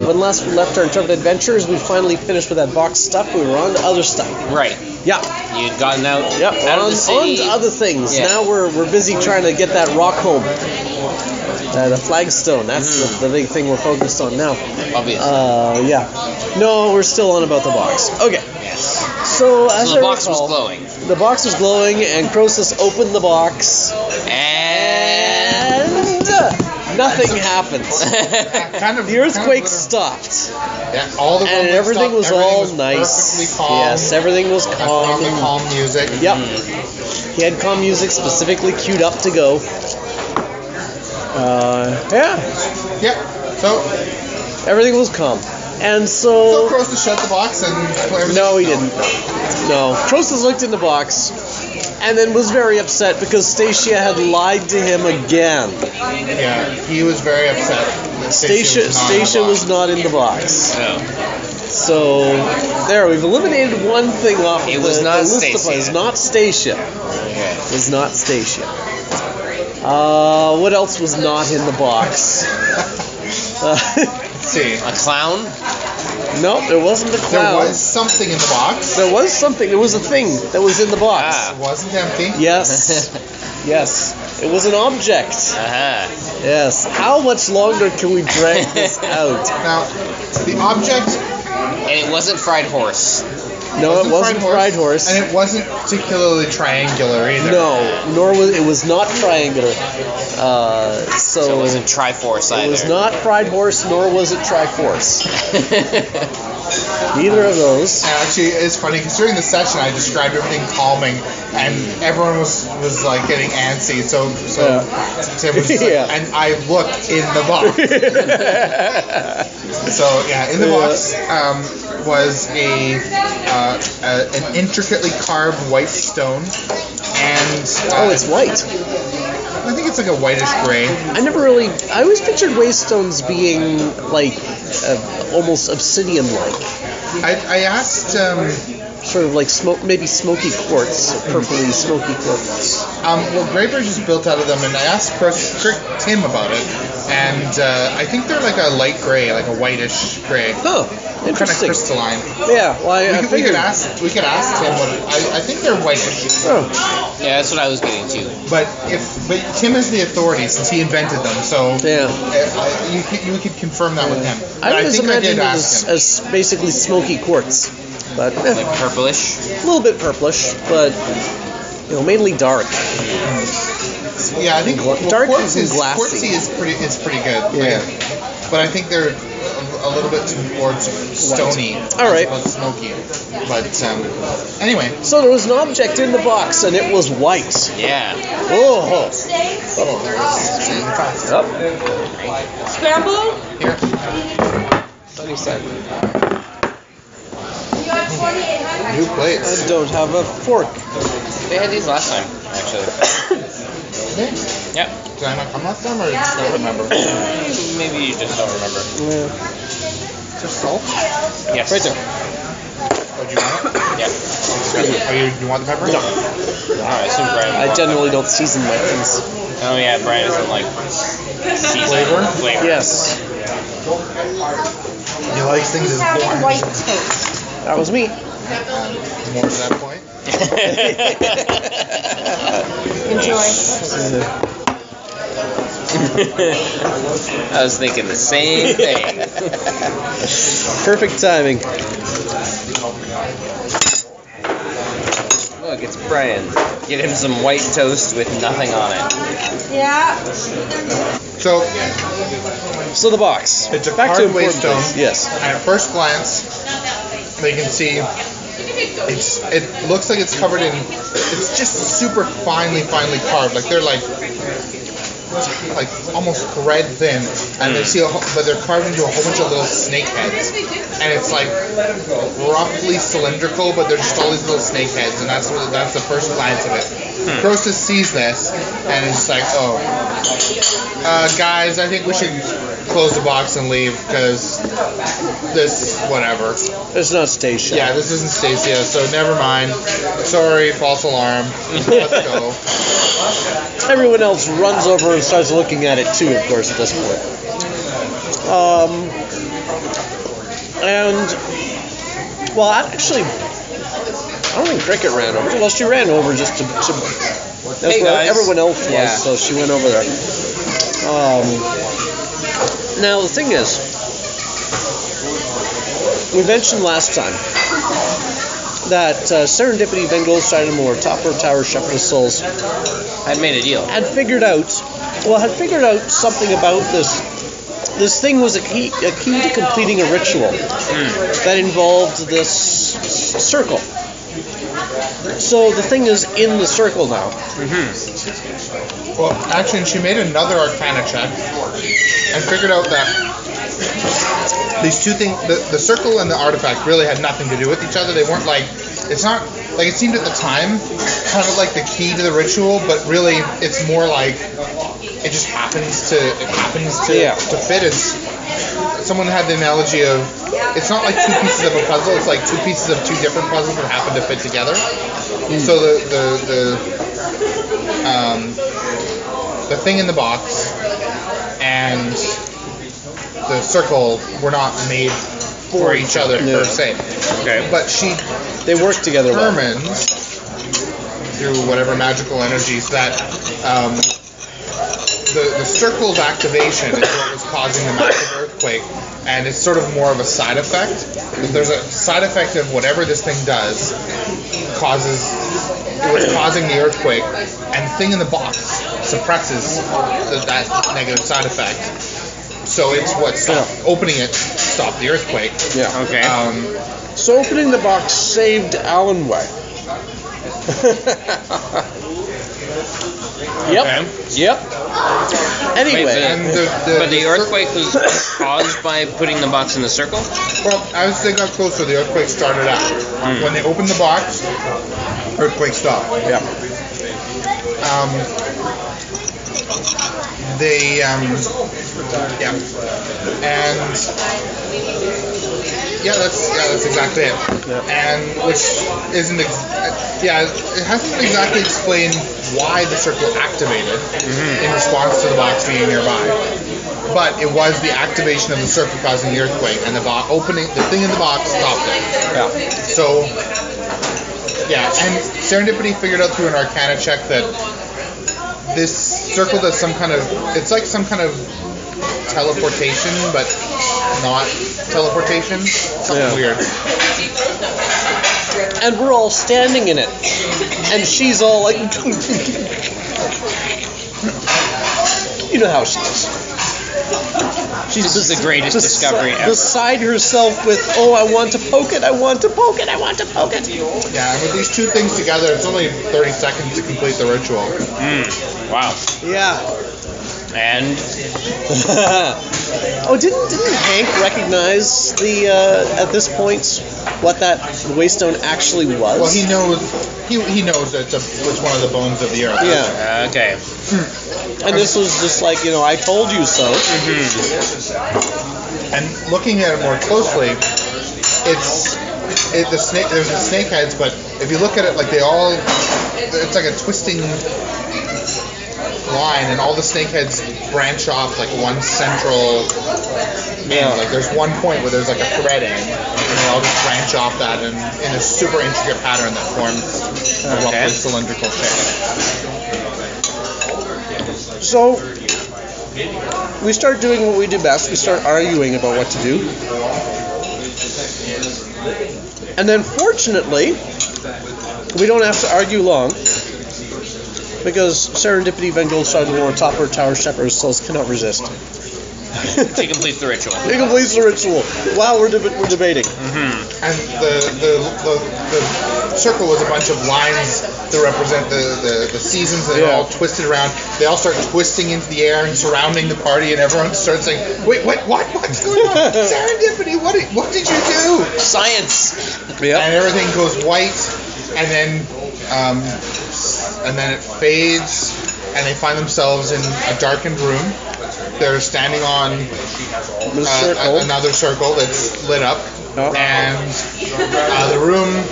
when last we left our Intrepid Adventures, we finally finished with that box stuff. We were on to other stuff. Right. Yeah. You'd gotten out. Yep. Out of the city. On to other things. Yeah. Now we're busy trying to get that rock home. The flagstone. That's the big thing we're focused on now. Obviously. Yeah. No, we're still on about the box. Okay. Yes. So as the I box recall, was glowing. The box was glowing, and Croesus opened the box, And nothing happened. The earthquake stopped. Yeah, all the And rumblings everything stopped, was all everything nice. Perfectly calm. Yes, everything was calm. Perfectly calm music. Yep. He had calm music specifically queued up to go. Yeah. Yep. So Everything was calm. And so... Croesus shut the box and... No, he didn't. No. Croesus looked in the box and then was very upset because Stacia had lied to him again. Yeah, he was very upset. Stacia was not in the box. No. So, there, we've eliminated one thing off It of was the not list Stacia. of... It was not Stacia. Okay. It was not Stacia. What else was not in the box? Let's see. A clown? No, there wasn't a clown. There was something in the box. There was something. There was a thing that was in the box. Ah. It wasn't empty. Yes. Yes. It was an object. Uh-huh. Yes. How much longer can we drag this out? Now, the object... And it wasn't fried horse. No, it wasn't fried horse. And it wasn't particularly triangular either. No, nor was it was not triangular. So it wasn't Triforce either. It was not fried horse, nor was it Triforce. Neither of those. And actually, it's funny because during the session I described everything calming, and everyone was like getting antsy. So Tim was just like, Yeah. and I looked in the box. So yeah, in the box was an intricately carved white stone, and Oh, it's white. I think it's like a whitish gray. I always pictured waystones being like almost obsidian-like. I asked. Sort of like maybe smoky quartz, or purpley smoky quartz. Well, Graybridge is built out of them, and I asked Tim about it, and I think they're like a light gray, like a whitish gray. Oh, Kind of interesting. crystalline. Yeah, well, I We figured. could ask Tim what I think they're whitish. Oh, Yeah, that's what I was getting to. But Tim is the authority since he invented them, so yeah. you could confirm that with him. But I always think I did imagined it ask him. as basically smoky quartz, but Like purplish. a little bit purplish, but mainly dark. Yeah, I think Dark quartz and is glassy. quartzy is pretty good. Yeah. But I think they're a little bit towards stony. All right. As opposed to smoky. But anyway. So there was an object in the box, and it was white. Yeah. Oh. Yep. Scramble? Here. Sunny side. New plates. I don't have a fork. They had these last time, actually. Yep. Did I not come last time, or just don't remember? Maybe you just don't remember. Yeah. Is there salt? Yes. Right there. Oh, do you want it? Yeah. You want the pepper? No. I assume Brian would I want generally don't season my things. that. Oh yeah, Brian doesn't like season flavor. Yes. He likes things as born. White toast. That was me. More to that point. Enjoy. I was thinking the same thing. Perfect timing. Look, it's Brian. Get him some white toast with nothing on it. Yeah. So the box. it's a Back to carved important waystone. things. Yes. And at first glance, they can see it looks like it's covered in. It's just super finely carved. Like they're like almost thread thin, and they see, but they're carved into a whole bunch of little snake heads, and it's like roughly cylindrical, but they're just all these little snake heads, and that's the first glance of it. Croesus sees this, and it's like, oh, guys, I think we should close the box and leave because this, whatever. It's not Stacia. Yeah, this isn't Stacia, so never mind. Sorry, false alarm. Let's go. Everyone else runs over and starts looking at it too, of course, at this point. And, well, actually, I don't think Cricket ran over. Well, she ran over just to that's Hey, where guys. everyone else was, Yeah. so she went over there. Now, the thing is, we mentioned last time that Serendipity, Van Goldstein, and Moore, Topper, Tower, Shepherd of Souls, I'd made a deal. had figured out something about this. This thing was a key to completing a ritual that involved this circle. So the thing is in the circle now. Well, actually, she made another Arcana check and figured out that these two things, the circle and the artifact, really had nothing to do with each other. They weren't like, it's not like it seemed at the time kind of like the key to the ritual, but really it's more like it just happens to fit. It's someone had the analogy of it's not like two pieces of a puzzle, it's like two pieces of two different puzzles that happen to fit together. So the thing in the box and the circle were not made for each other per se. Okay. But They work together well. determines through whatever magical energies that the circle's activation is what was causing the massive earthquake, and it's sort of more of a side effect. There's a side effect of whatever this thing does was causing the earthquake, and the thing in the box suppresses that negative side effect. So it's what opening it stopped the earthquake. Yeah. Okay. So opening the box saved Alonwë. Yep. Okay. Yep. Anyway, But the earthquake was caused by putting the box in the circle? Well, as they got closer, the earthquake started out. When they opened the box, earthquake stopped. yeah. That's exactly it. Yeah. And which isn't, it hasn't exactly explained why the circle activated in response to the box being nearby. But it was the activation of the circle causing the earthquake, and the thing in the box stopped it. Yeah. So, and Serendipity figured out through an Arcana check that this circle does it's like some kind of teleportation, but not teleportation. Something weird. And we're all standing in it. And she's all like... You know how she is. This is the greatest discovery ever. Beside herself with, I want to poke it, I want to poke it, I want to poke it. Yeah, and with these two things together, it's only 30 seconds to complete the ritual. Wow. Yeah. And didn't Hank recognize at this point what that waystone actually was? Well, he knows that it's one of the bones of the earth. Yeah. okay. And this was just like, I told you so. And looking at it more closely, there's the snake heads, but if you look at it, like it's like a twisting line, and all the snake heads branch off like one central end. Like there's one point where there's like a thread end, and they all just branch off that in a super intricate pattern that forms a roughly cylindrical shape. So we start doing what we do best. We start arguing about what to do. And then fortunately, we don't have to argue long, because Serendipity, Van Goldstein, Moore, Topper, Tower, Shepherd of Souls cannot resist. She completes the ritual. He completes the ritual while we're debating. And the circle was a bunch of lines that represent the seasons that are all twisted around. They all start twisting into the air and surrounding the party, and everyone starts saying, "Wait, what's going on? Serendipity, what did you do?" Science. Yep. And everything goes white, and then it fades, and they find themselves in a darkened room. They're standing on another circle that's lit up, and the room...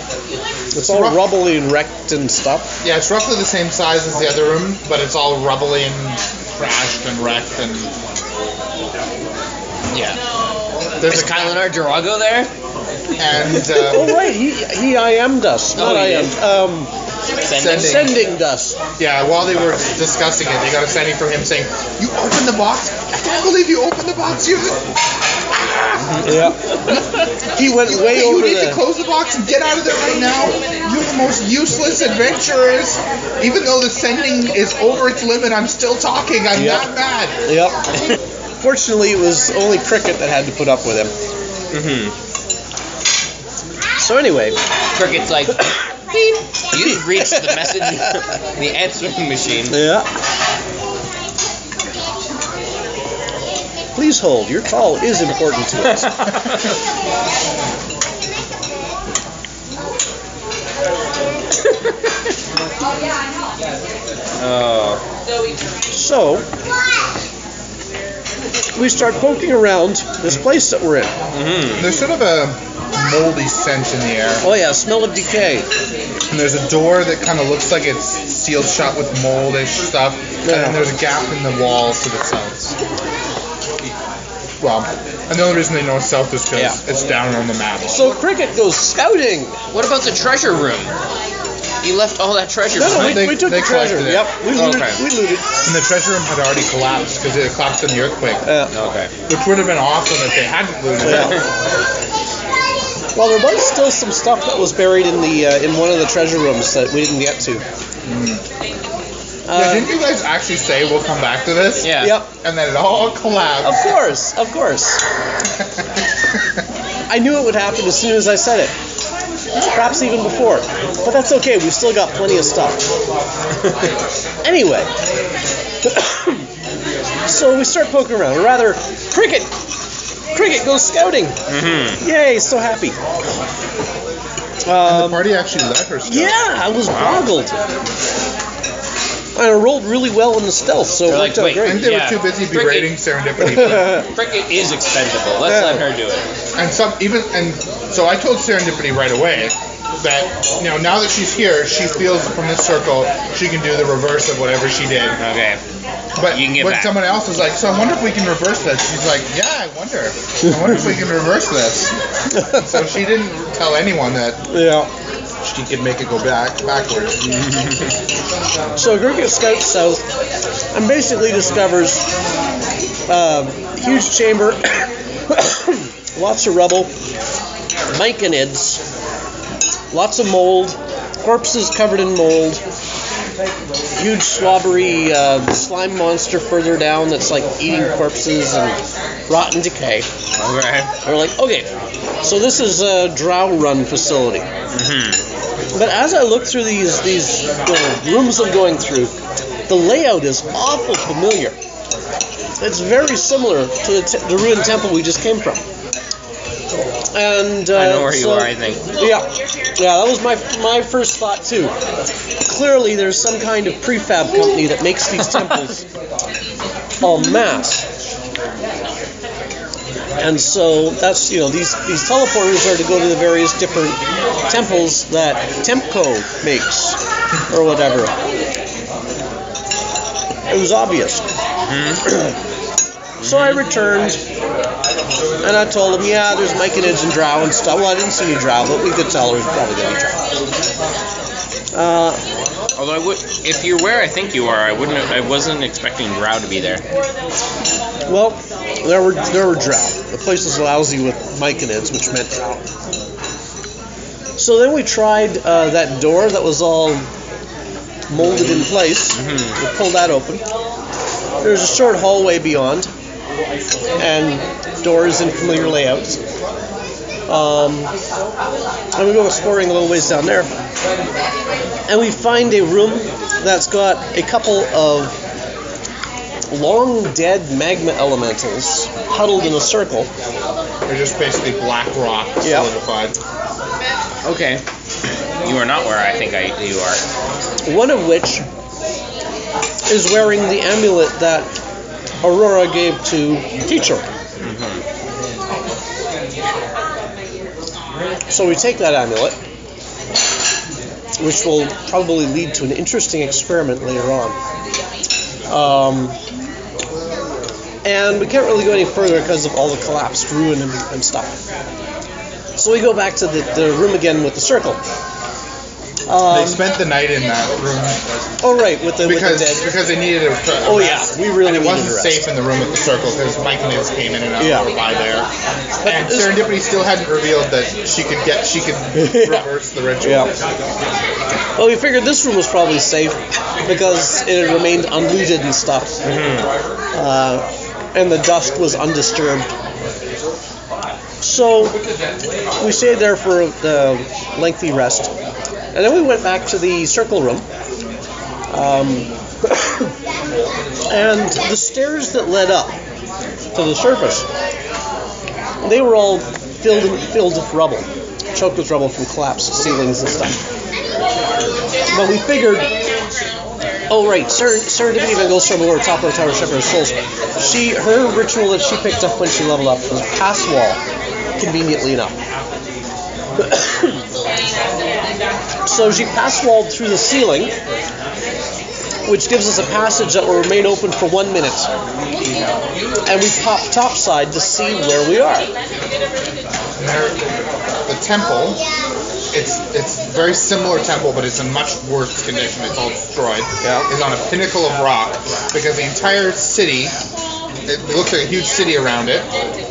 It's all rubbly and wrecked and stuff. Yeah, it's roughly the same size as the other room, but it's all rubbly and crashed and wrecked and... Yeah. There's Is a Kylenar Durago there? and Oh right, he IM'd us, not he IM'd. Sending us. yeah, while they were discussing it, they got a sending from him saying, "You opened the box? I can't believe you opened the box. You Yeah. He went way you over need to the. close the box and get out of there right now. You're the most useless adventurers. Even though the sending is over its limit, I'm still talking. I'm Yeah. not mad." Yep. Fortunately, it was only Cricket that had to put up with him. So anyway, Cricket's like, beep. You've reached the message, the answering machine. yeah. Please hold. Your call is important to us. Oh. So we start poking around this place that we're in. There's sort of a moldy scent in the air. Oh yeah, smell of decay. And there's a door that kind of looks like it's sealed shut with moldish stuff. And then there's a gap in the walls to the south. Well, and the only reason they know it's south is because it's down on the map. So Cricket goes scouting. What about the treasure room? You left all that treasure. No, behind. we took they the treasure. collected it. Yep, we looted. Okay. We looted. And the treasure room had already collapsed because it collapsed in the earthquake. Okay. Which would have been awesome if they hadn't looted it. Yeah. Well, there was still some stuff that was buried in the in one of the treasure rooms that we didn't get to. Yeah, didn't you guys actually say we'll come back to this? Yeah. Yep. And then it all collapsed. Of course. I knew it would happen as soon as I said it. Perhaps even before. But that's okay, we've still got plenty of stuff. Anyway. So we start poking around. Or rather, Cricket goes scouting. Yay, so happy. And the party actually let her scout. Yeah, I was boggled. I rolled really well in the stealth, so it They're worked like, out wait, great. And they were Yeah. too busy Cricket. berating serendipity. Cricket is expendable. Let's let her do it. And so I told Serendipity right away that, now that she's here, she feels from this circle she can do the reverse of whatever she did. Okay. But You can get when back. someone else was like, so I wonder if we can reverse this. She's like, yeah, I wonder if we can reverse this. So she didn't tell anyone that Yeah. she could make it go backwards. So Cricket scouts south and basically discovers huge chamber, lots of rubble, myconids, lots of mold, corpses covered in mold, huge slobbery slime monster further down that's like eating corpses and rotten decay. Okay. We're like, okay, so this is a drow run facility. But as I look through these rooms I'm going through, the layout is awful familiar. It's very similar to the ruined temple we just came from. And I know where you are, I think. Yeah, that was my first thought too. Clearly, there's some kind of prefab company that makes these temples en masse. And so that's these teleporters are to go to the various different temples that Tempco makes or whatever. It was obvious. So I returned and I told him, yeah, there's myconids and drow and stuff. Well, I didn't see any drow, but we could tell there was probably going to be drow. Although if you're where I think you are, I wasn't expecting drow to be there. Well, there were drow. The place was lousy with myconids, which meant drow. So then we tried that door that was all molded in place. We pulled that open. There's a short hallway beyond, and doors in familiar layouts. And we go exploring a little ways down there, and we find a room that's got a couple of long dead magma elementals huddled in a circle. They're just basically black rock solidified. Okay. You are not where I think you are. One of which is wearing the amulet that Aurora gave to Teacher. So we take that amulet, which will probably lead to an interesting experiment later on. And we can't really go any further because of all the collapsed ruin and stuff. So we go back to the room again with the circle. They spent the night in that room. Oh, right, with the dead. Because they needed a Oh, yeah, we really and it needed wasn't a rest. safe in the room with the circle because Mike and Liz came in and out by there. And this- Serendipity still hadn't revealed that she could reverse the ritual. Yeah. Well, we figured this room was probably safe because it had remained unlooted and stuff. And the dust was undisturbed. So we stayed there for the lengthy rest. And then we went back to the circle room. And the stairs that led up to the surface, they were all filled with rubble, choked with rubble from collapsed ceilings and stuff. But we figured, oh right, Serendipity Van Gulstrom, or Top of the Tower Shepherd of Souls, her ritual that she picked up when she leveled up was Pass Wall, conveniently enough. So she pass-walled through the ceiling, which gives us a passage that will remain open for 1 minute. And we pop topside to see where we are. The temple, it's a very similar temple, but it's in much worse condition. It's all destroyed. Yeah. It's on a pinnacle of rock because the entire city, it looks like a huge city around it.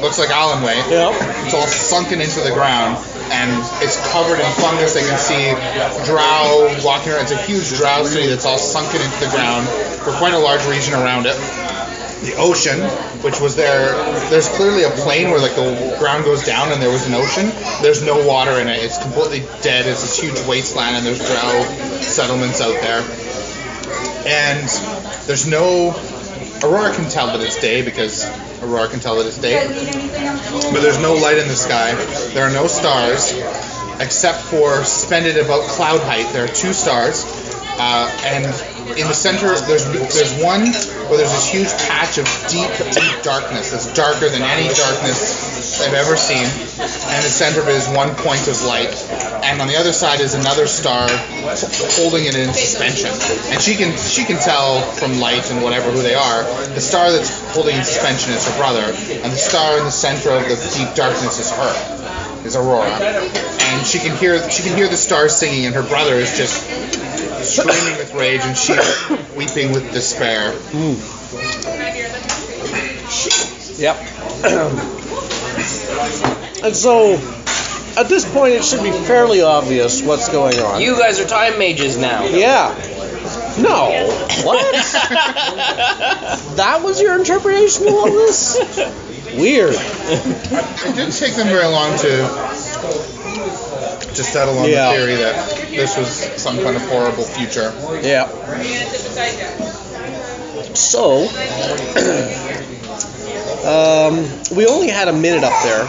Looks like Alonwë. Yeah. It's all sunken into the ground. And it's covered in fungus. They can see drow walking around. It's a huge drow city that's all sunken into the ground for quite a large region around it. The ocean, which was there's clearly a plain where like the ground goes down and there was an ocean. There's no water in it. It's completely dead. It's this huge wasteland and there's drow settlements out there. And there's no... Aurora can tell that it's day because Aurora can tell that it's day. But there's no light in the sky. There are no stars, except for suspended about cloud height. There are 2 stars. And in the center, there's one where there's this huge patch of deep darkness that's darker than any darkness I've ever seen. And the center of it is one point of light. And on the other side is another star holding it in suspension. And she can tell from light and whatever who they are. The star that's holding in suspension is her brother, and the star in the center of the deep darkness is Aurora. And she can hear the stars singing, and her brother is just screaming with rage, and she's weeping with despair. Yep. And so, at this point, it should be fairly obvious what's going on. You guys are time mages now. Yeah. No. What? That was your interpretation of all this? Weird. It didn't take them very long to settle on the theory that this was some kind of horrible future. Yeah. So, we only had a minute up there.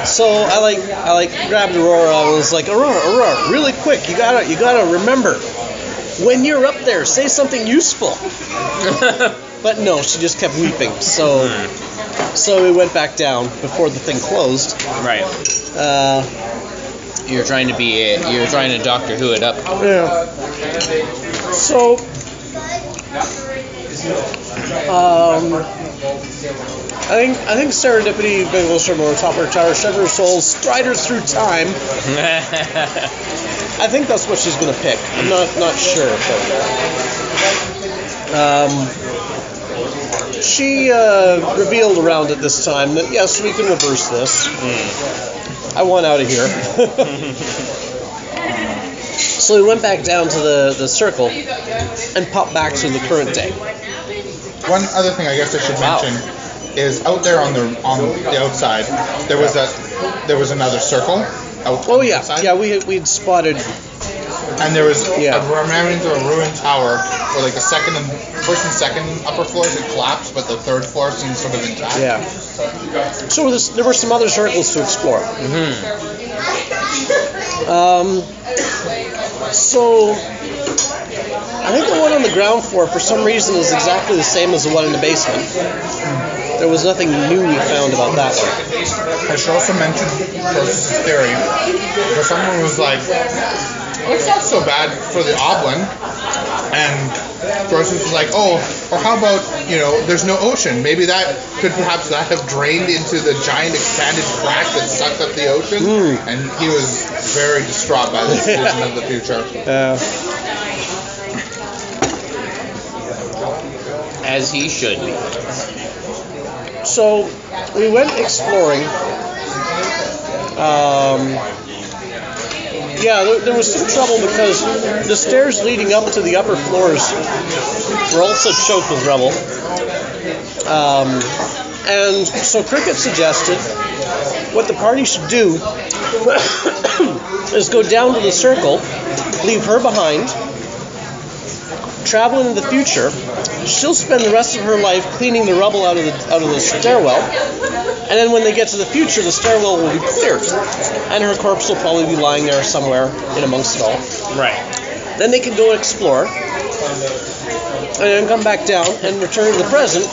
So I grabbed Aurora and was like, Aurora, really quick, you gotta remember, when you're up there, say something useful. But no, she just kept weeping. So we went back down before the thing closed. Right. You're trying to Doctor Who it up. Yeah. So, I think Serendipity, Van Gulstrom, or Top of the Tower Shepherd of Souls, Striders Through Time. I think that's what she's gonna pick. I'm not sure, but she revealed around at this time that yes, we can reverse this. I want out of here. So we went back down to the circle and popped back to the current day. One other thing I guess I should mention is out there on the outside there was another circle. Outside. We'd spotted. And there was a remnant of a ruined tower where like the first and second upper floors had collapsed, but the third floor seemed sort of intact. Yeah. So there were some other circles to explore. So I think the one on the ground floor, for some reason, is exactly the same as the one in the basement. There was nothing new we found about that one. I should also mention Process's theory, because someone was like, it's not so bad for the oblin. And Grossman was like, oh, or how about, there's no ocean. Maybe perhaps that have drained into the giant expanded crack that sucked up the ocean. And he was very distraught by this vision of the future. As he should be. So we went exploring. There was some trouble because the stairs leading up to the upper floors were also choked with rubble. And so Cricket suggested what the party should do is go down to the circle, leave her behind, travel into the future. She'll spend the rest of her life cleaning the rubble out of the stairwell, and then when they get to the future, the stairwell will be cleared, and her corpse will probably be lying there somewhere in amongst it all. Right. Then they can go explore, and then come back down and return to the present,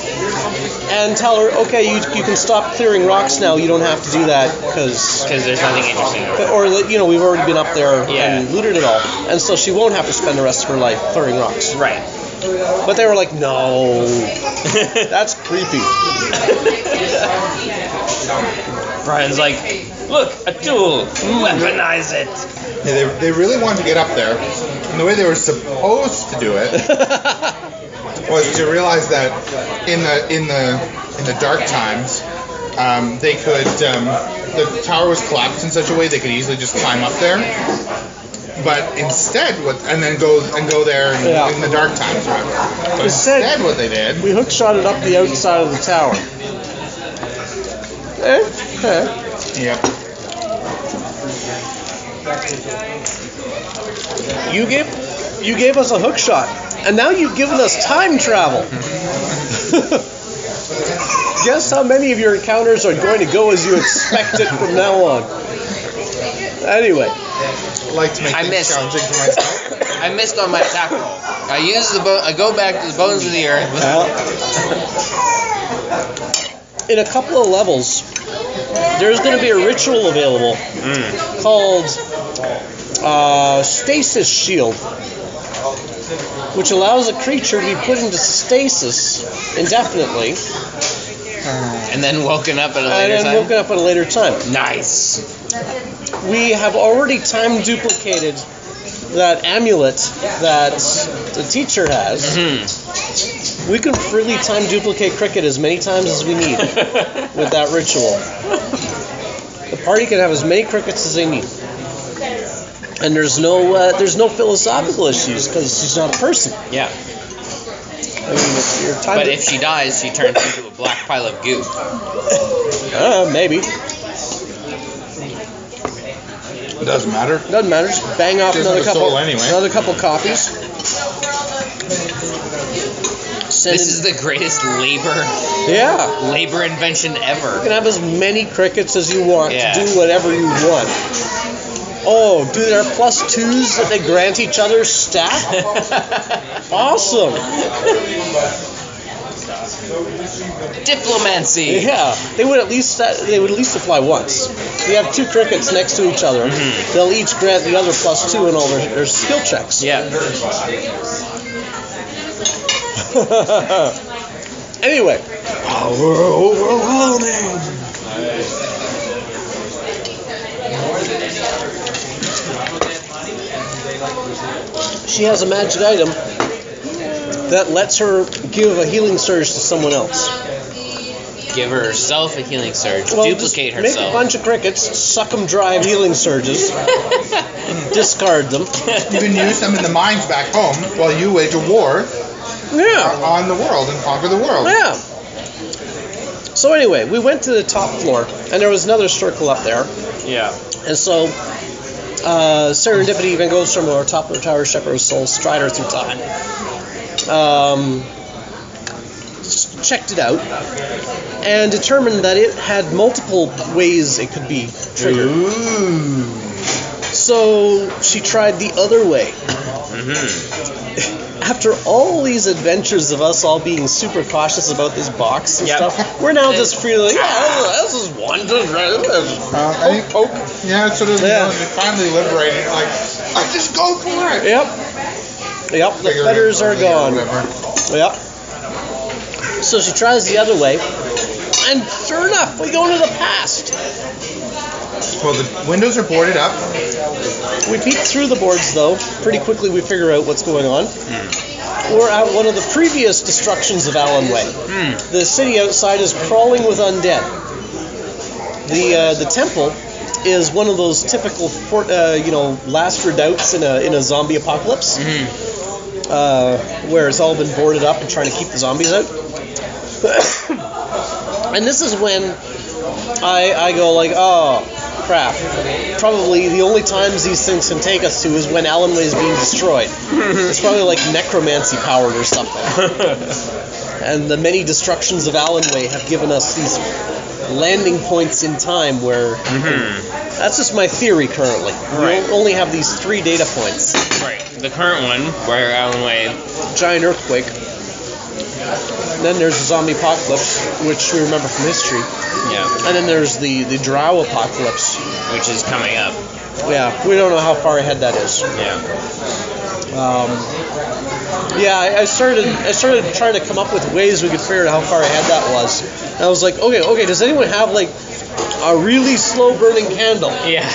and tell her, okay, you can stop clearing rocks now. You don't have to do that because there's nothing interesting. Or we've already been up there and looted it all, and so she won't have to spend the rest of her life clearing rocks. Right. But they were like, no, that's creepy. Brian's like, look, a tool, weaponize it. Yeah, they really wanted to get up there, and the way they were supposed to do it was to realize that in the dark times, they could the tower was collapsed in such a way they could easily just climb up there. But instead, and then go there in the dark times, right? But instead, what they did, we hookshotted up the outside of the tower. Yeah. You gave us a hookshot, and now you've given us time travel. Guess how many of your encounters are going to go as you expected from now on. Anyway. I like to make things challenging for myself. I missed on my attack roll. I go back to the bones of the earth. In a couple of levels, there's going to be a ritual available called Stasis Shield, which allows a creature to be put into stasis indefinitely. And then woken up at a later time. Nice. We have already time duplicated that amulet that the teacher has. We can freely time duplicate Cricket as many times as we need with that ritual. The party can have as many crickets as they need. And there's no philosophical issues because she's not a person. Yeah. I mean, but if she dies, she turns into a black pile of goo. Maybe. It doesn't matter. Doesn't matter. Just bang off another couple copies. This is the greatest labor invention ever. You can have as many crickets as you want to do whatever you want. Oh, do their +2s that they grant each other stack? Awesome. Diplomancy. Yeah, they would at least apply once. We have two crickets next to each other. They'll each grant the other +2 in all their skill checks. Yeah. Anyway. Power overwhelming. She has a magic item that lets her give a healing surge to someone else. Give herself a healing surge. Well, duplicate herself. Make a bunch of crickets, suck them dry of healing surges, discard them. You can use them in the mines back home while you wage a war on the world and conquer the world. Yeah. So anyway, we went to the top floor, and there was another circle up there. Yeah. And so serendipity even goes from our top of the tower, Shepherd's Soul, Strider through time. Checked it out and determined that it had multiple ways it could be triggered. Ooh. So she tried the other way. After all these adventures of us all being super cautious about this box and stuff, we're now just feeling, this is one. Yeah, it's sort of finally liberating. Like, I just go for it. Yep, the feathers are gone. Yep. So she tries the other way, and sure enough, we go into the past. Well, the windows are boarded up. We peek through the boards, though. Pretty quickly, we figure out what's going on. We're at one of the previous destructions of Alonwë. The city outside is crawling with undead. The temple is one of those typical, last redoubts in a zombie apocalypse, where it's all been boarded up and trying to keep the zombies out. And this is when I go like, oh crap! Probably the only times these things can take us to is when Alonwë is being destroyed. It's probably like necromancy powered or something. And the many destructions of Alonwë have given us these landing points in time where that's just my theory currently. Right. We only have these 3 data points. Right. The current one, where Alonwë... Giant earthquake. And then there's the zombie apocalypse, which we remember from history. Yeah. And then there's the drow apocalypse, Which is coming up. Yeah, we don't know how far ahead that is. Yeah. I started trying to come up with ways we could figure out how far ahead that was. And I was like, okay, does anyone have like a really slow burning candle? Yeah.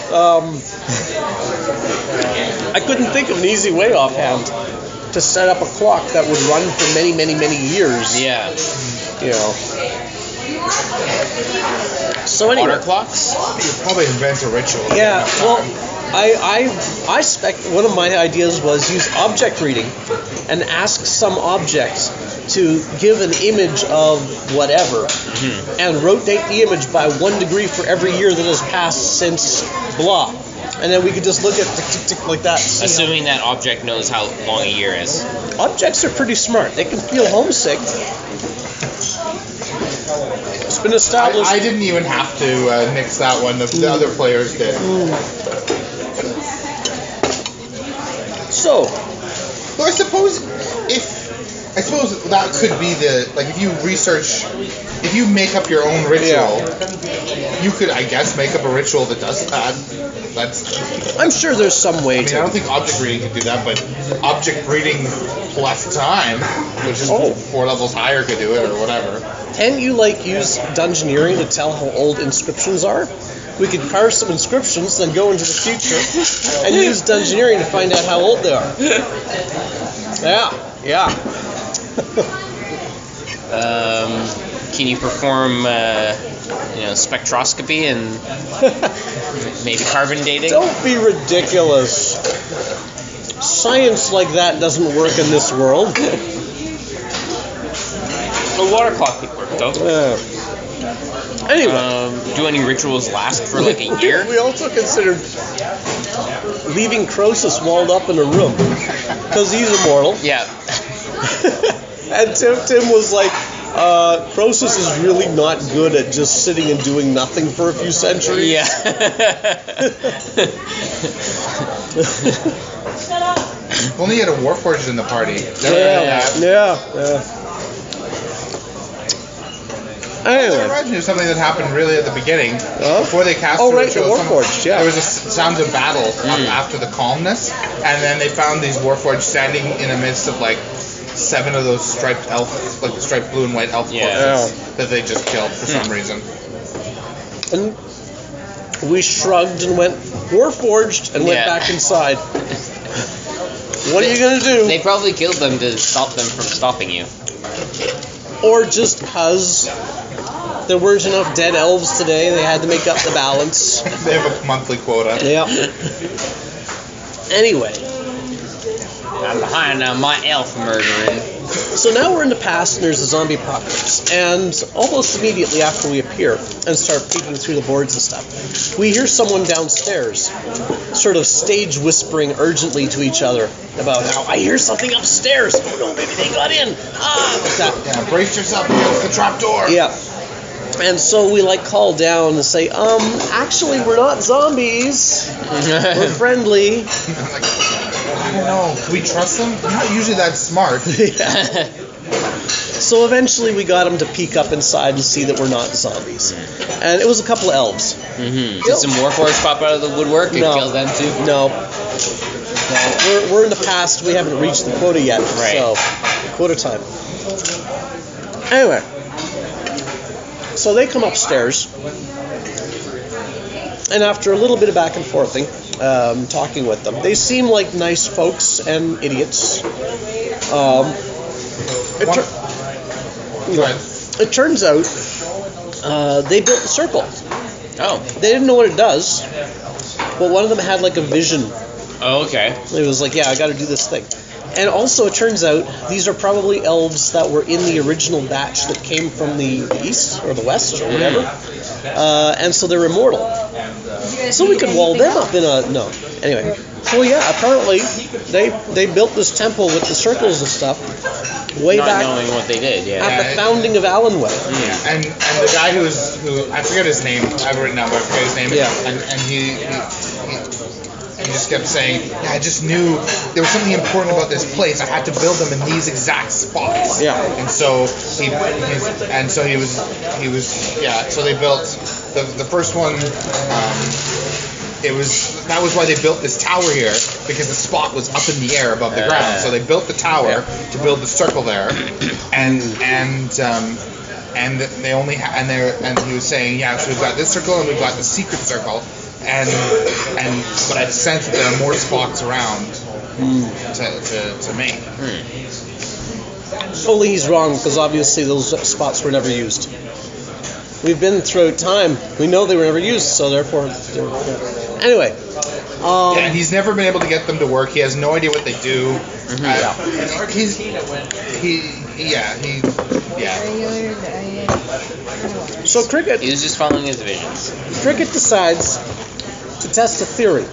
I couldn't think of an easy way offhand to set up a clock that would run for many, many, many years. Yeah. You know. So anyway. Water clocks? You probably invent a ritual. Yeah, well, I spec one of my ideas was use object reading and ask some object to give an image of whatever and rotate the image by 1 degree for every year that has passed since blah. And then we could just look at tick, tick, tick like that. Assuming that object knows how long a year is. Objects are pretty smart. They can feel homesick. It's been established. I didn't even have to nix that one. The other players did. So, I suppose that could be if you research, if you make up your own ritual, you could, I guess, make up a ritual that does that. I'm sure there's some way to. I don't think object reading could do that, but object reading plus time, which is 4 levels higher, could do it or whatever. Can you use Dungeoneering to tell how old inscriptions are? We could carve some inscriptions, then go into the future and use Dungeoneering to find out how old they are. Yeah. Can you perform, spectroscopy and maybe carbon dating? Don't be ridiculous. Science like that doesn't work in this world. The water clock could work, though. Anyway. Do any rituals last for a year? We also considered leaving Croesus walled up in a room because he's immortal. Yeah. And Tim was like, Croesus is really not good at just sitting and doing nothing for a few centuries. Yeah. If only you had a Warforged in the party. Yeah. Anyway. I imagine it was something that happened really at the beginning, before they cast the ritual. The Warforged, yeah. There was sounds of battle after the calmness, and then they found these Warforged standing in the midst of 7 of those striped elf, striped blue and white elf corpses that they just killed for some reason. And we shrugged and went Warforged and went back inside. What are you gonna do? They probably killed them to stop them from stopping you. Or just because there weren't enough dead elves today, they had to make up the balance. They have a monthly quota. Yeah. Anyway. I'm behind on my elf murdering. So now we're in the past and there's a zombie apocalypse. And almost immediately after we appear and start peeking through the boards and stuff, we hear someone downstairs sort of stage whispering urgently to each other about how I hear something upstairs. Oh no, maybe they got in. Like that. Yeah, brace yourself against the trap door. Yeah. And so we call down and say, actually we're not zombies. We're friendly. I don't know. Can we trust them? They're not usually that smart. Yeah. So eventually we got them to peek up inside and see that we're not zombies. And it was a couple of elves. Did some Warforged pop out of the woodwork and kill them too? No. we're in the past. We haven't reached the quota yet. Right. So, quota time. Anyway, so they come upstairs, and after a little bit of back and forthing, talking with them, they seem like nice folks and idiots. It turns out they built the circle. Oh. They didn't know what it does, but one of them had like a vision. Oh, okay. It was like, yeah, I got to do this thing. And also, it turns out these are probably elves that were in the original batch that came from the east or the west or whatever, and so they're immortal. So we could wall them up in a no. Anyway, so yeah, apparently they built this temple with the circles and stuff way Not back knowing what they did, yeah. at the founding of Alonwë. And the guy who I forget his name. I've written down, but I forget his name. Yeah. And he just kept saying, yeah, I just knew there was something important about this place. I had to build them in these exact spots. Yeah. And so he was So they built the first one. That was why they built this tower here, because the spot was up in the air above the ground. So they built the tower to build the circle there, and they only and he was saying, yeah, so we've got this circle and we've got the secret circle. But I sense that there are more spots around to make. Only he's wrong, because obviously those spots were never used. We've been through time. We know they were never used, so therefore. Anyway. And he's never been able to get them to work. He has no idea what they do. So Cricket. He was just following his visions. Cricket decides to test a theory.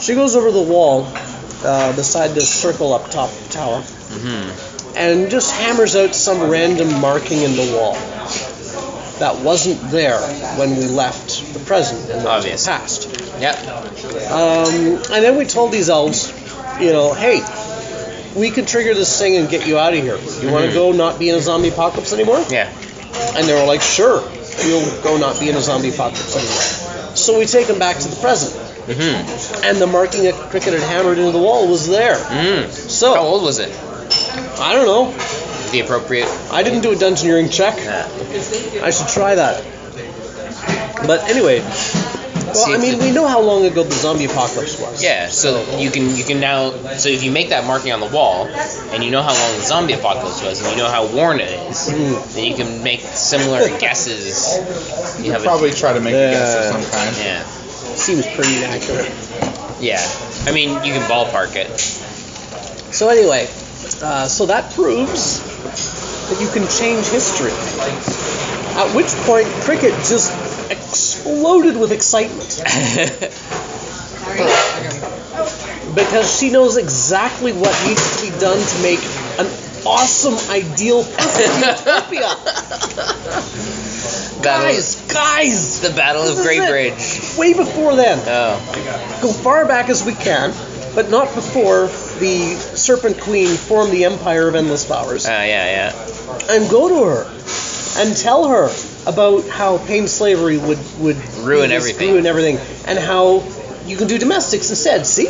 She goes over the wall beside the circle up top of the tower, and just hammers out some random marking in the wall that wasn't there when we left the present and the past. Yep. And then we told these elves, hey, we can trigger this thing and get you out of here. You want to go not be in a zombie apocalypse anymore? Yeah. And they were like, sure, we'll go not be in a zombie apocalypse anymore. So we take them back to the present. And the marking that Cricket had hammered into the wall was there. So how old was it? I don't know. The appropriate. I didn't do a dungeoneering check. I should try that. But anyway, we know how long ago the zombie apocalypse was. Yeah, so you can now. So if you make that marking on the wall, and you know how long the zombie apocalypse was, and you know how worn it is, then you can make similar guesses. You probably try to make a guess of some kind. Yeah. Seems pretty accurate. Yeah. I mean, you can ballpark it. So anyway, so that proves that you can change history. At which point, Cricket just exploded with excitement. Because she knows exactly what needs to be done to make an awesome, ideal, perfect utopia. Guys! The Battle of Great Bridge. Way before then. Oh. Go far back as we can, but not before the Serpent Queen formed the Empire of Endless Flowers. Yeah. And go to her and tell her about how pain slavery would ruin everything. And how you can do domestics instead. See?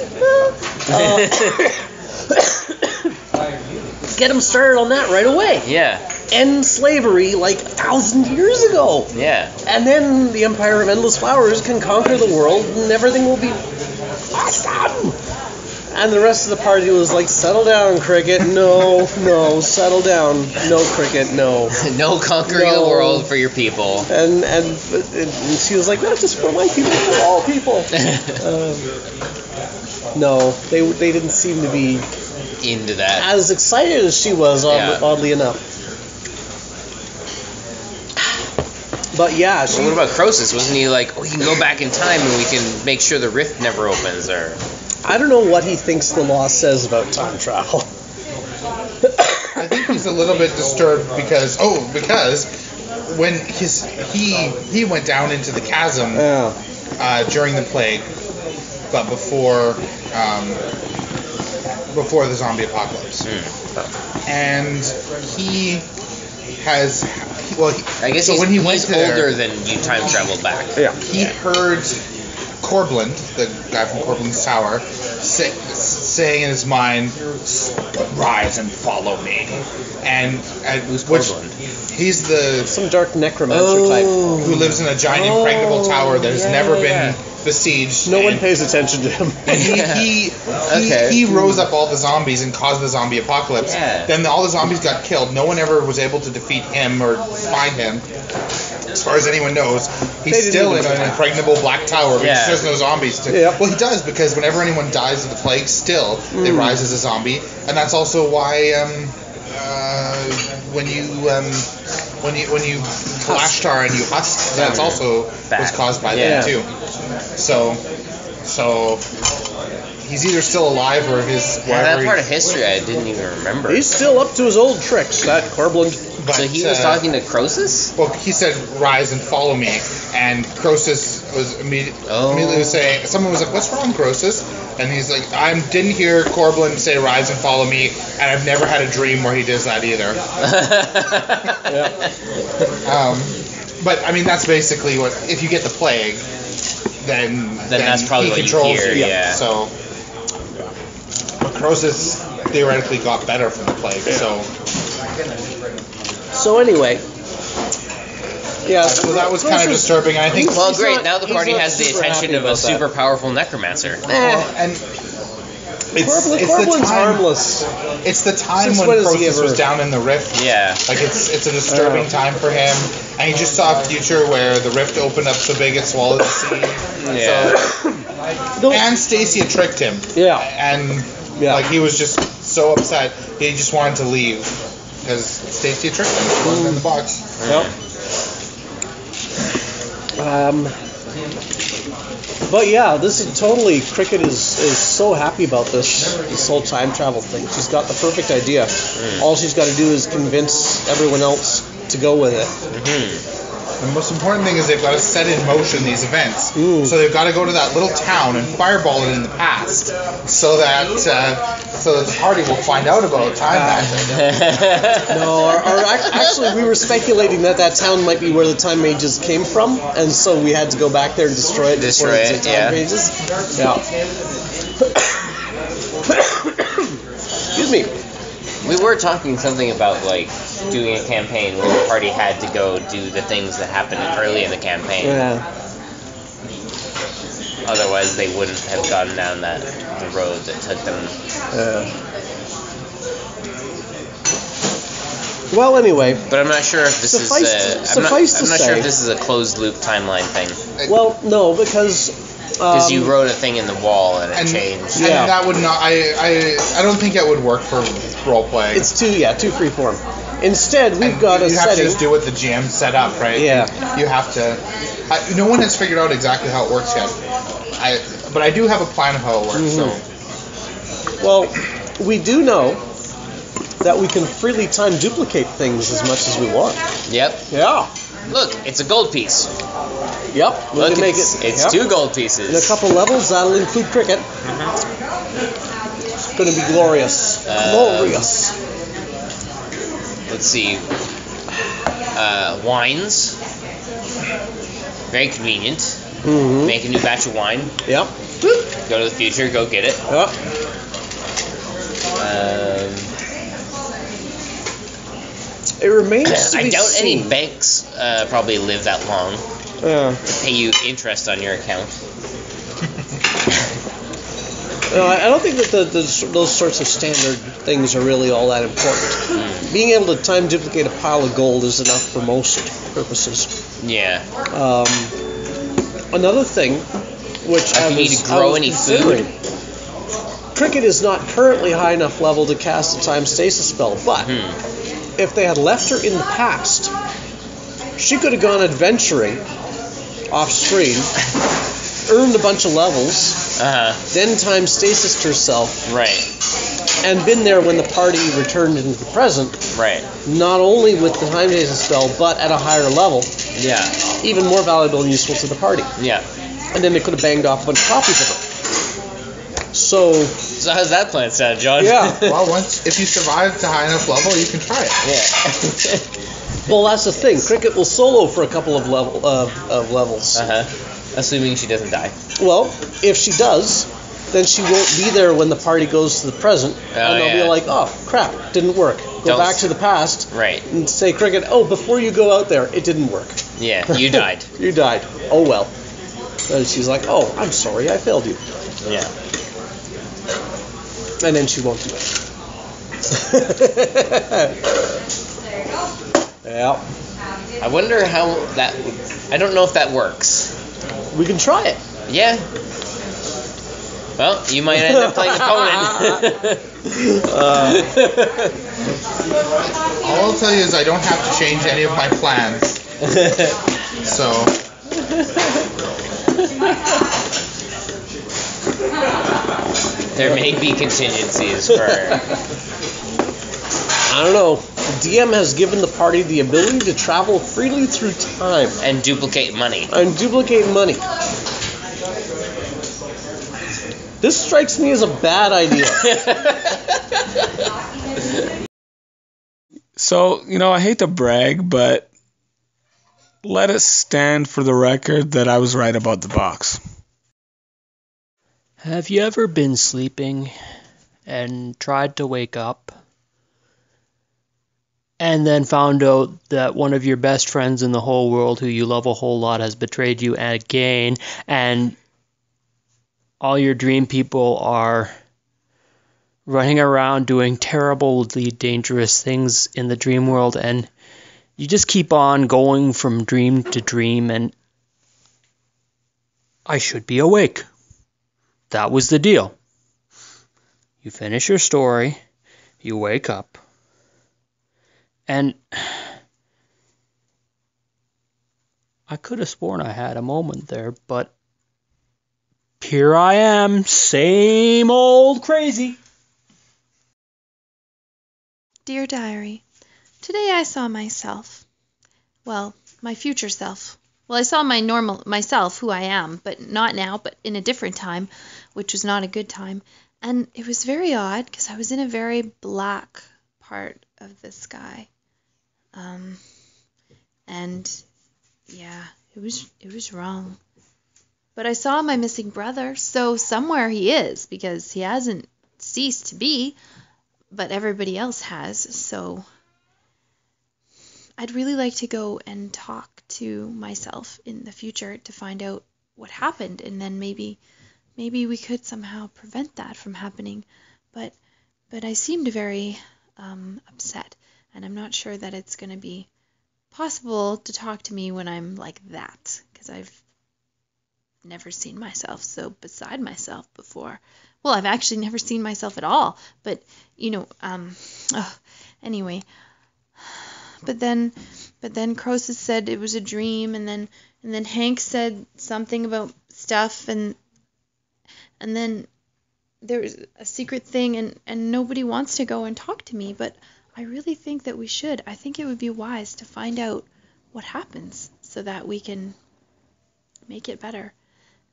Get them started on that right away. Yeah. End slavery like 1,000 years ago. Yeah. And then the Empire of Endless Flowers can conquer the world and everything will be awesome. And the rest of the party was like, settle down, Cricket. No, settle down. No, Cricket, no. No conquering the world for your people. And she was like, not just for my people, for all people. No, they didn't seem to be into that. As excited as she was, oddly enough. But yeah, what about Croesus? Wasn't he like, we can go back in time and we can make sure the rift never opens? Or I don't know what he thinks the law says about time travel. I think he's a little bit disturbed because when he went down into the chasm during the plague, but before the zombie apocalypse, and he has. Well, I guess so when he went he's older than you time traveled back. Yeah. He heard Corbland, the guy from Corbland's Tower, saying in his mind, "Rise and follow me." And Who's Corbland? He's the Some dark necromancer type. who lives in a giant impregnable tower that has never been besieged. No one pays attention to him. And he rose up all the zombies and caused the zombie apocalypse. Yeah. Then all the zombies got killed. No one ever was able to defeat him or find him. As far as anyone knows, he's still in an impregnable black tower because there's no zombies. Well, he does, because whenever anyone dies of the plague, still they rise as a zombie, and that's also why when you flash tar and you husk, that's also was caused by that too. So he's either still alive or his. That part of history I didn't even remember. He's still up to his old tricks, that Corbland. But, so he was talking to Croesus? Well, he said, "Rise and follow me," and Croesus was immediately saying, someone was like, "What's wrong, Croesus?" And he's like, "I didn't hear Corbland say, 'Rise and follow me,' and I've never had a dream where he does that either." But I mean, that's basically what. If you get the plague, then that's probably he what controls you hear. you. Yeah. So, but Croesus theoretically got better from the plague. So anyway, so that was kind of disturbing. And I think. Well, great. Now the party has the attention of a super powerful necromancer. And Corbland's harmless. It's the time when Croesus was down in the rift. Yeah. Like it's a disturbing time for him, and he just saw a future where the rift opened up so big it swallowed the sea. Yeah. So, and Stacia tricked him. Yeah. And like he was just so upset he just wanted to leave because Stacia tricked him. She wasn't in the box. Yep. But yeah, this is totally. Cricket is so happy about this whole time travel thing. She's got the perfect idea. All she's got to do is convince everyone else to go with it. The most important thing is they've got to set in motion these events. So they've got to go to that little town and fireball it in the past, so that the party will find out about time magic. No, actually, we were speculating that town might be where the time mages came from, and so we had to go back there and destroy it before the time mages. Yeah. Excuse me. We were talking something about like doing a campaign where the party had to go do the things that happened early in the campaign. Yeah. Otherwise, they wouldn't have gotten down the road that took them. Well, anyway. But I'm not sure if this is. I'm not sure if this is a closed loop timeline thing. Well, no, because. Because you wrote a thing in the wall and it changed. And that would not. I don't think that would work for role playing. It's too free-form. Instead, we've got a setting. You have to just do what the GM set up, right? Yeah. You have to. No one has figured out exactly how it works yet. But I do have a plan of how it works. So. Well, we do know that we can freely time duplicate things as much as we want. Yep. Yeah. Look, it's a gold piece. Yep. Look, it's 2 gold pieces. In a couple levels, that'll include cricket. It's going to be glorious. Glorious. Let's see. Wines. Very convenient. Make a new batch of wine. Yep. Go to the future, go get it. Yep. It remains to be I doubt seen. any banks probably live that long. To pay you interest on your account. No, I don't think that those sorts of standard things are really all that important. Being able to time duplicate a pile of gold is enough for most purposes. Yeah. Another thing, which I need to grow any food. Cricket is not currently high enough level to cast a time stasis spell, but if they had left her in the past, she could have gone adventuring off screen, earned a bunch of levels, then time stasis herself, and been there when the party returned into the present. Not only with the time stasis spell, but at a higher level. Even more valuable and useful to the party. And then they could have banged off a bunch of copies of it. So how's that plan sound, John? Yeah. Well, if you survive to high enough level, you can try it. Well, that's the thing. Cricket will solo for a couple of levels. Assuming she doesn't die. Well, if she does, then she won't be there when the party goes to the present, and they'll be like, "Oh, crap, didn't work." Go back to the past, right? And say, "Cricket, oh, before you go out there, it didn't work." Yeah, you died. You died. Oh well. And she's like, "Oh, I'm sorry, I failed you." Yeah. And then she won't do it. Yeah. I wonder how that. I don't know if that works. We can try it. Yeah. Well, you might end up playing opponent. All I'll tell you is I don't have to change any of my plans. So. There may be contingencies for. I don't know. The DM has given the party the ability to travel freely through time. And duplicate money. This strikes me as a bad idea. So, I hate to brag, but let it stand for the record that I was right about the box. Have you ever been sleeping and tried to wake up and then found out that one of your best friends in the whole world who you love a whole lot has betrayed you again, and all your dream people are running around doing terribly dangerous things in the dream world, and you just keep on going from dream to dream, and I should be awake. That was the deal. You finish your story, you wake up, and I could have sworn I had a moment there, but here I am, same old crazy. Dear Diary, today I saw myself. Well, my future self. Well, I saw my normal myself, who I am, but not now, but in a different time, which was not a good time. And it was very odd because I was in a very black part of the sky. And yeah, it was wrong. But I saw my missing brother, so somewhere he is, because he hasn't ceased to be, but everybody else has, so I'd really like to go and talk to myself in the future to find out what happened, and then maybe we could somehow prevent that from happening. But I seemed very upset, and I'm not sure that it's going to be possible to talk to me when I'm like that, because I've never seen myself so beside myself before. Well, I've actually never seen myself at all, but anyway. But then Croesus said it was a dream, and then Hank said something about stuff, and then there was a secret thing, and nobody wants to go and talk to me, but I really think that we should. I think it would be wise to find out what happens so that we can make it better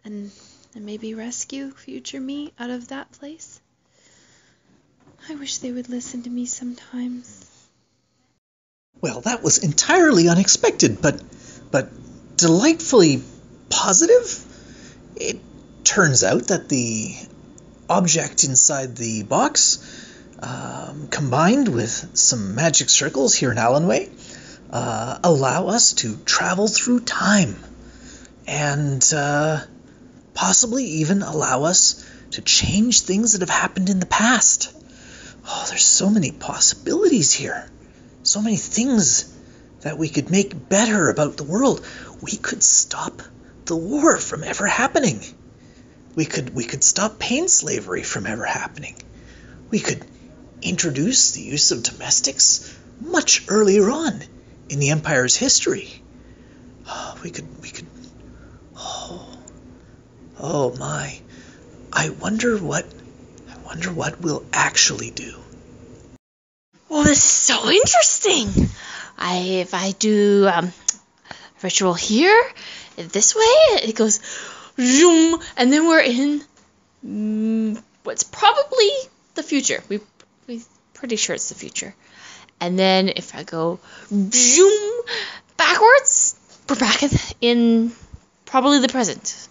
and maybe rescue future me out of that place. I wish they would listen to me sometimes. Well, that was entirely unexpected, but delightfully positive. It turns out that the object inside the box, combined with some magic circles here in Alonwë, allow us to travel through time and possibly even allow us to change things that have happened in the past. Oh, there's so many possibilities here. So many things that we could make better about the world. We could stop the war from ever happening. We could stop pain slavery from ever happening. We could introduce the use of domestics much earlier on in the Empire's history. We could. Oh my! I wonder what we'll actually do. Well, this is so interesting. If I do ritual here, this way, it goes zoom, and then we're in what's probably the future. We're pretty sure it's the future. And then if I go zoom backwards, we're back in probably the present.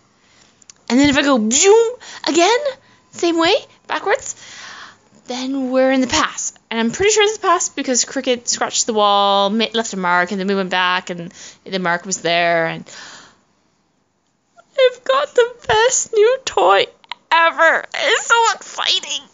And then if I go zoom again, same way, backwards, then we're in the past. And I'm pretty sure it's the past because Cricket scratched the wall, left a mark, and then we went back and the mark was there. And I've got the best new toy ever. It's so exciting.